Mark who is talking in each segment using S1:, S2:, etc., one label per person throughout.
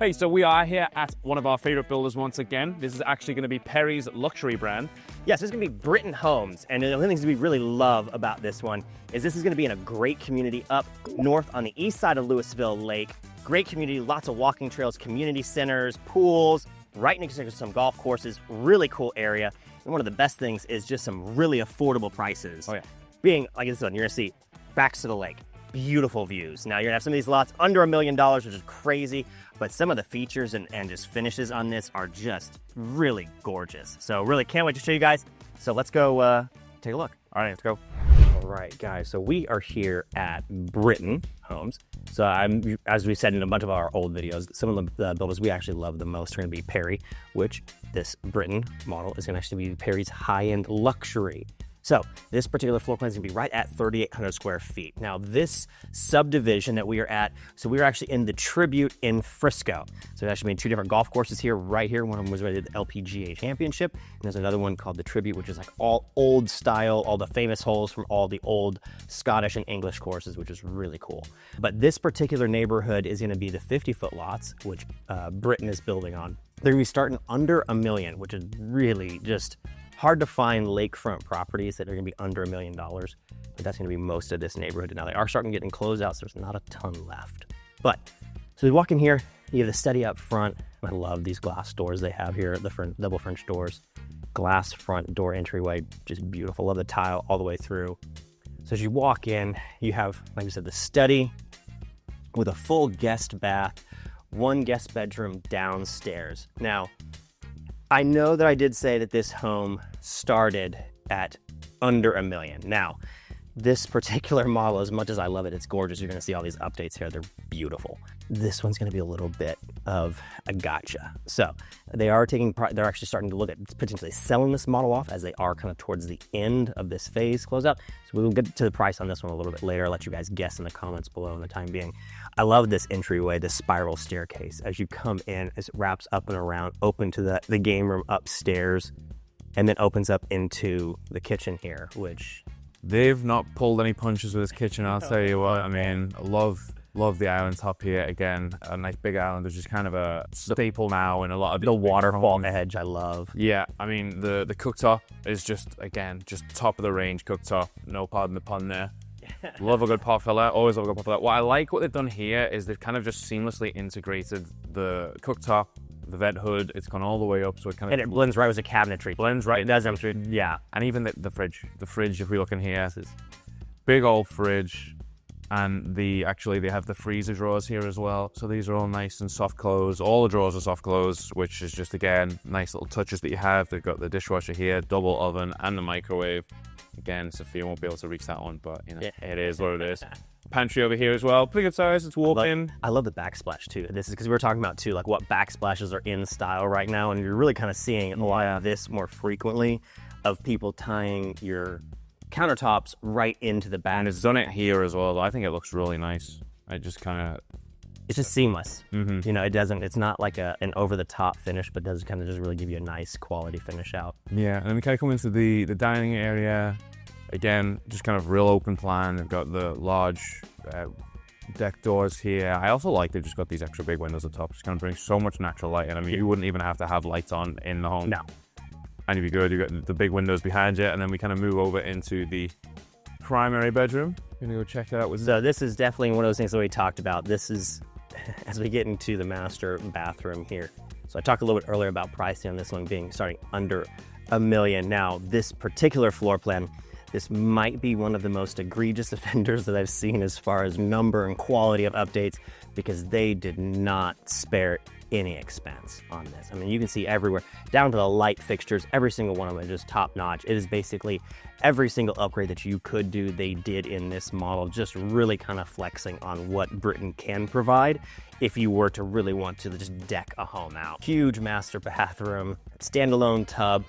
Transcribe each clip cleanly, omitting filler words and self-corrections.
S1: Hey, so we are here at one of our favorite builders once again. This is actually going to be Perry's luxury brand.
S2: Yes, this is going to be Britton Homes. And the only things we really love about this one is this is going to be in a great community up north on the east side of Louisville Lake. Great community, lots of walking trails, community centers, pools, right next to some golf courses, really cool area. And one of the best things is just some really affordable prices.
S1: Oh yeah.
S2: Being like this one, you're going to see backs to the lake. Beautiful views. Now you're gonna have some of these lots under $1 million, which is crazy, but some of the features and just finishes on this are just really gorgeous. So really can't wait to show you guys. So let's go take a look.
S1: All right, let's go.
S2: All right, guys, so we are here at Britton Homes. So as we said in a bunch of our old videos, some of the builders we actually love the most are gonna be Perry, which this Britton model is gonna actually be Perry's high-end luxury. So this particular floor plan is going to be right at 3,800 square feet. Now this subdivision that we are at, so we are actually in the Tribute in Frisco. So there's actually been two different golf courses here, right here. One of them was rated the LPGA Championship. And there's another one called the Tribute, which is like all old style, all the famous holes from all the old Scottish and English courses, which is really cool. But this particular neighborhood is going to be the 50-foot lots, which Britton is building on. They're going to be starting under $1 million, which is really just hard to find lakefront properties that are going to be under $1 million, but that's going to be most of this neighborhood. Now they are starting getting closed out, so there's not a ton left. But so we walk in here, you have the study up front. I love these glass doors they have here, the front, double French doors, glass front door entryway, just beautiful. Love the tile all the way through. So as you walk in, you have, like I said, the study with a full guest bath, one guest bedroom downstairs. Now, I know that I did say that this home started at under $1 million. Now, this particular model, as much as I love it, it's gorgeous. You're gonna see all these updates here. They're beautiful. This one's gonna be a little bit of a gotcha. So they're actually starting to look at potentially selling this model off as they are kind of towards the end of this phase closeout. So we will get to the price on this one a little bit later. I'll let you guys guess in the comments below in the time being. I love this entryway, this spiral staircase. As you come in, it wraps up and around, open to the game room upstairs, and then opens up into the kitchen here, which...
S1: They've not pulled any punches with this kitchen, I'll tell you what. I mean, I love the island top here. Again, a nice big island, which is kind of a staple now in a lot of
S2: the waterfall edge I love.
S1: Yeah, I mean, the cooktop is just, again, just top of the range cooktop. No pardon the pun there. Love a good pot filler, always love a good pot filler. What I like what they've done here is they've kind of just seamlessly integrated the cooktop, the vent hood. It's gone all the way up, so it kind of...
S2: And it blends right with the cabinetry.
S1: Blends right.
S2: It doesn't, yeah.
S1: And even the fridge. The fridge, if we look in here, is big old fridge. And they have the freezer drawers here as well. So these are all nice and soft close. All the drawers are soft close, which is just, again, nice little touches that you have. They've got the dishwasher here, double oven, and the microwave. Again, Sophia won't be able to reach that one, but you know, It is what it is. Pantry over here as well, pretty good size. It's walk-in.
S2: I love the backsplash too. This is because we were talking about too, like what backsplashes are in style right now, and you're really kind of seeing a lot of this more frequently, of people tying your countertops right into the back.
S1: And it's done it here as well. I think it looks really nice. I just kind of...
S2: It's just seamless. Mm-hmm. You know, it's not like an over-the-top finish, but does kind of just really give you a nice quality finish out.
S1: Yeah, and then we kind of come into the dining area. Again, just kind of real open plan. They've got the large deck doors here. I also like they've just got these extra big windows at the top. Just kind of brings so much natural light in. I mean, you wouldn't even have to have lights on in the home.
S2: No.
S1: And you'd be good. You've got the big windows behind you, and then we kind of move over into the primary bedroom. We're gonna go check that out.
S2: So this is definitely one of those things that we talked about. This is, as we get into the master bathroom here. So I talked a little bit earlier about pricing on this one being starting under $1 million. Now, this particular floor plan, this might be one of the most egregious offenders that I've seen as far as number and quality of updates, because they did not spare any expense on this. I mean, you can see everywhere, down to the light fixtures, every single one of them is just top notch. It is basically every single upgrade that you could do, they did in this model, just really kind of flexing on what Britton can provide if you were to really want to just deck a home out. Huge master bathroom, standalone tub,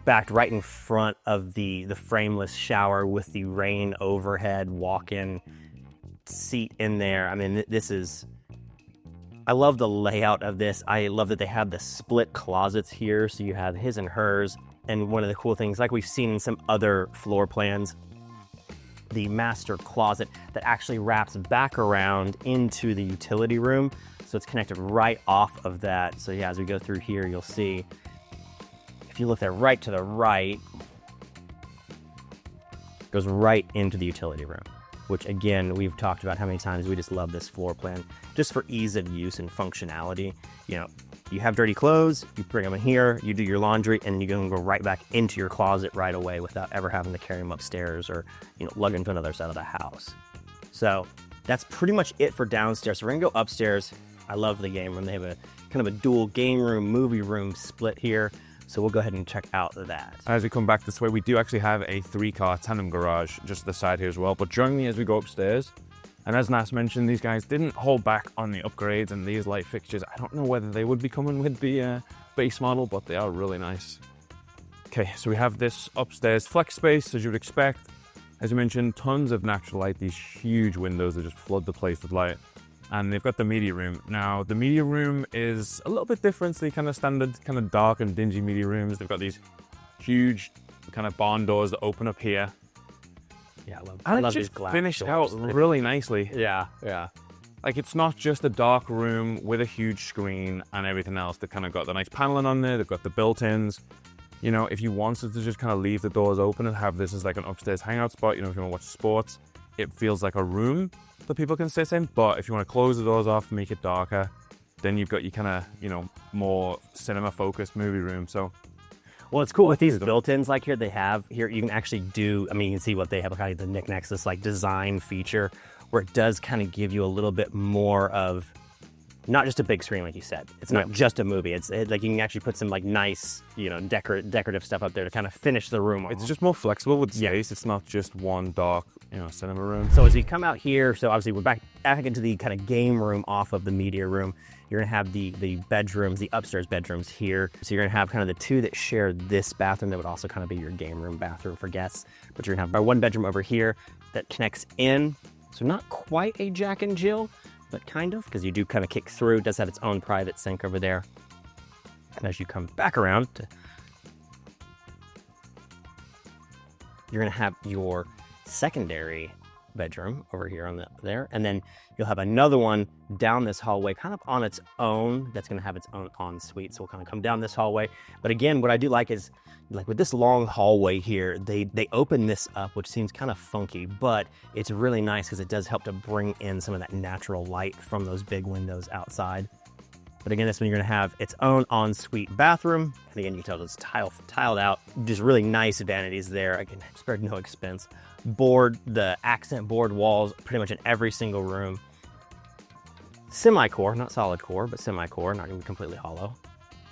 S2: backed right in front of the frameless shower with the rain overhead walk-in seat in there. I mean, this is... I love the layout of this. I love that they have the split closets here. So you have his and hers. And one of the cool things, like we've seen in some other floor plans, the master closet that actually wraps back around into the utility room. So it's connected right off of that. So yeah, as we go through here, you'll see, if you look there right to the right, it goes right into the utility room, which again, we've talked about how many times we just love this floor plan just for ease of use and functionality. You know, you have dirty clothes, you bring them in here, you do your laundry, and you can go right back into your closet right away without ever having to carry them upstairs or, you know, lug them to another side of the house. So that's pretty much it for downstairs. So we're gonna go upstairs. I love the game room. They have a kind of a dual game room, movie room split here. So we'll go ahead and check out that.
S1: As we come back this way, we do actually have a 3-car tandem garage just to the side here as well. But join me as we go upstairs. And as Nash mentioned, these guys didn't hold back on the upgrades and these light fixtures. I don't know whether they would be coming with the base model, but they are really nice. Okay, so we have this upstairs flex space, as you would expect. As you mentioned, tons of natural light, these huge windows that just flood the place with light. And they've got the media room. Now, the media room is a little bit different to the kind of standard, kind of dark and dingy media rooms. They've got these huge kind of barn doors that open up here.
S2: Yeah, I love these glass
S1: finished
S2: doors.
S1: out really nicely.
S2: Yeah, yeah.
S1: Like, it's not just a dark room with a huge screen and everything else. They've kind of got the nice paneling on there. They've got the built-ins. You know, if you wanted to just kind of leave the doors open and have this as like an upstairs hangout spot, you know, if you want to watch sports, it feels like a room that people can sit in. But if you want to close the doors off, make it darker, then you've got your kind of, you know, more cinema-focused movie room. So,
S2: well, it's cool with these built-ins like here they have here. You can actually do, I mean, you can see what they have, kind of the knickknacks, this like design feature where it does kind of give you a little bit more of, not just a big screen like you said. It's not just a movie. It's like you can actually put some like nice, you know, decorative stuff up there to kind of finish the room.
S1: It's just more flexible with space. It's not just one dark, you know, cinema room.
S2: So as we come out here, so obviously we're back into the kind of game room off of the media room. You're gonna have the bedrooms, the upstairs bedrooms here. So you're gonna have kind of the two that share this bathroom that would also kind of be your game room bathroom for guests. But you're gonna have our one bedroom over here that connects in. So not quite a Jack and Jill, but kind of, because you do kind of kick through. It does have its own private sink over there. And as you come back around, you're gonna have your secondary bedroom over here on there, and then you'll have another one down this hallway kind of on its own that's going to have its own ensuite. So we'll kind of come down this hallway. But again, what I do like is, like with this long hallway here, they open this up, which seems kind of funky, but it's really nice because it does help to bring in some of that natural light from those big windows outside. But again, this one you're going to have its own ensuite bathroom. And again, you can tell it's tiled out. Just really nice vanities there. Again, spared no expense. The accent board walls pretty much in every single room. Semi-core, not solid core, but semi-core, not going to be completely hollow.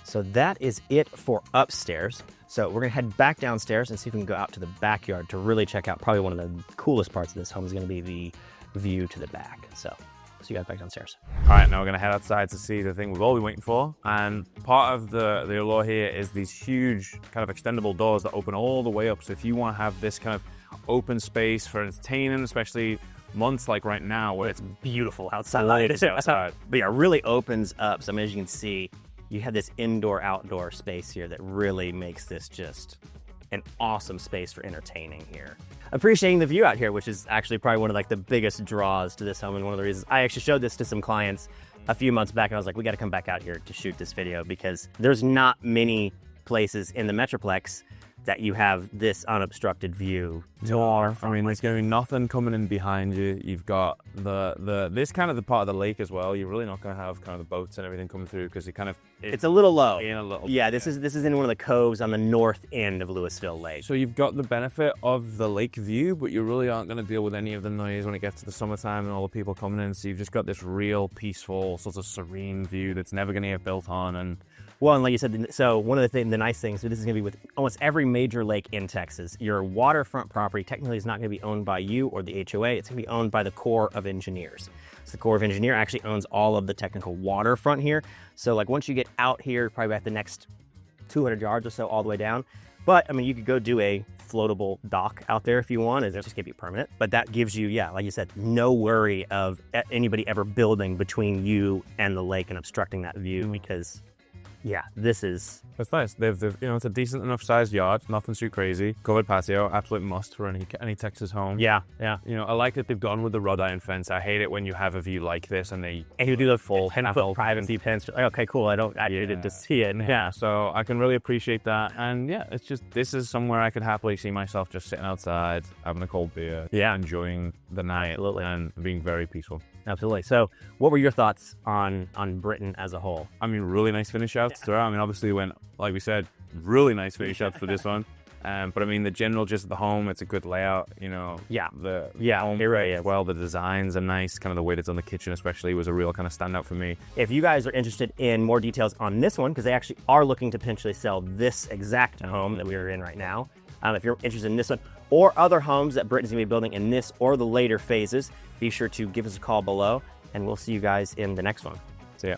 S2: So that is it for upstairs. So we're going to head back downstairs and see if we can go out to the backyard to really check out probably one of the coolest parts of this home is going to be the view to the back. So see you guys back downstairs.
S1: All right, now we're gonna head outside to see the thing we've all been waiting for. And part of the allure here is these huge kind of extendable doors that open all the way up. So if you want to have this kind of open space for entertaining, especially months like right now where it's
S2: Beautiful outside. But yeah, it really opens up. So I mean, as you can see, you have this indoor-outdoor space here that really makes this just an awesome space for entertaining here. Appreciating the view out here, which is actually probably one of like the biggest draws to this home, and one of the reasons I actually showed this to some clients a few months back, and I was like, we got to come back out here to shoot this video because there's not many places in the Metroplex that you have this unobstructed view.
S1: I mean, there's going to be nothing coming in behind you. You've got this kind of the part of the lake as well. You're really not going to have kind of the boats and everything coming through because
S2: it's a little low.
S1: Yeah,
S2: this is in one of the coves on the north end of Louisville Lake.
S1: So you've got the benefit of the lake view, but you really aren't going to deal with any of the noise when it gets to the summertime and all the people coming in. So you've just got this real peaceful, sort of serene view that's never going to get built on. And
S2: like you said, so one of the nice things, so this is going to be with almost every major lake in Texas. Your waterfront property technically is not going to be owned by you or the HOA. It's going to be owned by the Corps of Engineers. So the Corps of Engineers actually owns all of the technical waterfront here. So like once you get out here, probably about the next 200 yards or so all the way down. But I mean, you could go do a floatable dock out there if you want. It's just going to be permanent. But that gives you, yeah, like you said, no worry of anybody ever building between you and the lake and obstructing that view because Yeah, this is
S1: It's nice. They've it's a decent enough sized yard, nothing too crazy. Covered patio, absolute must for any Texas home.
S2: yeah.
S1: I like that they've gone with the wrought iron fence. I hate it when you have a view like this and they
S2: And you do the full 10-foot
S1: full
S2: privacy fence. Like, okay, cool. I needed to see it. Yeah.
S1: So I can really appreciate that. And yeah, it's just, this is somewhere I could happily see myself just sitting outside, having a cold beer, enjoying the night,
S2: Absolutely.
S1: and being very peaceful.
S2: Absolutely. So, what were your thoughts on Britton as a whole?
S1: I mean, really nice finish outs throughout. I mean, obviously went, like we said, really nice finish outs for this one. But I mean, the general gist of the home, it's a good layout,
S2: Yeah.
S1: The
S2: it
S1: home
S2: really
S1: as
S2: is.
S1: well, the designs are nice. Kind of the way it's on the kitchen, especially, was a real kind of standout for me.
S2: If you guys are interested in more details on this one, because they actually are looking to potentially sell this exact home that we are in right now, if you're interested in this one or other homes that Britton's going to be building in this or the later phases, be sure to give us a call below, and we'll see you guys in the next one.
S1: So yeah.